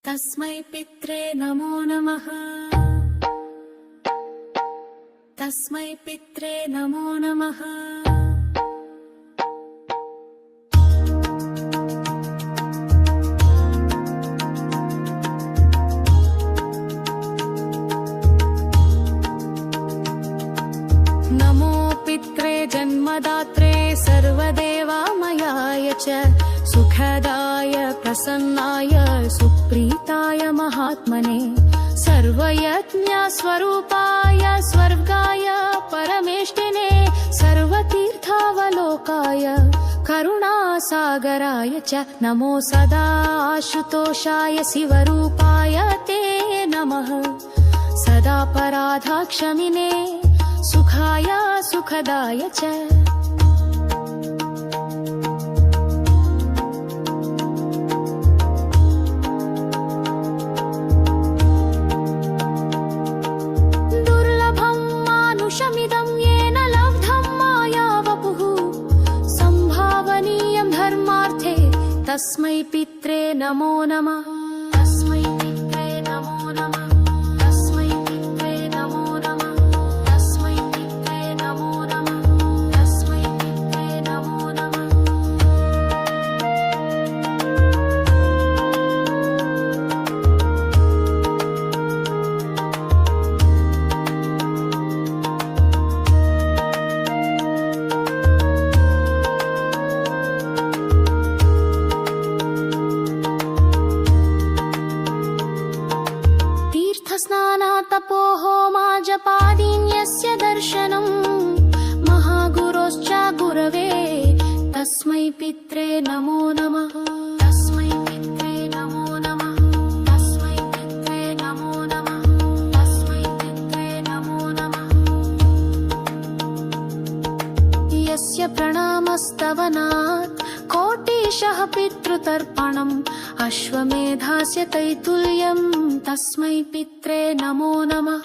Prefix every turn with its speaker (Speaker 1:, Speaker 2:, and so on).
Speaker 1: तस्मै पित्रे नमो नमः। तस्मै पित्रे नमो नमः। नमो पित्रे जन्मदात्रे सर्वदेवामयाय च सुखदाय प्रसन्नाय सुप्रीताय महात्मने सर्वयज्ञस्वरूपाय स्वर्गाय परमेष्टिने सर्वतीर्थावलोकाय करुणासागराय च नमो सदा आशुतोषाय शिवरूपाय ते नमः। सदा पराधाक्षमिने सुखाय सुखदाय च दुर्लभं मानुषमिदं येन लब्धं मायावपुः संभावनीयं धर्मार्थे तस्मै पित्रे नमो नमः। तस्मै पित्रे नमो नमः। तस्मै पित्रे नमो नमः। तस्मै पित्रे नमो नमः। तस्मै पित्रे नमो नमः। तीर्थस्नानातपोहोमा जपादीन्यस्य दर्शनं महागुरोश्च गुरवे तस्मै पित्रे नमो नमः। तस्मै पित्रे नमो नमः। तस्मै पित्रे नमो नमः। तस्मै पित्रे नमो नमः। यस्य प्रणामस्तवनात् कोटिशः पितृतर्पणम् अश्वमेधास्य तैतुल्यं तस्मै पित्रे नमो नमः।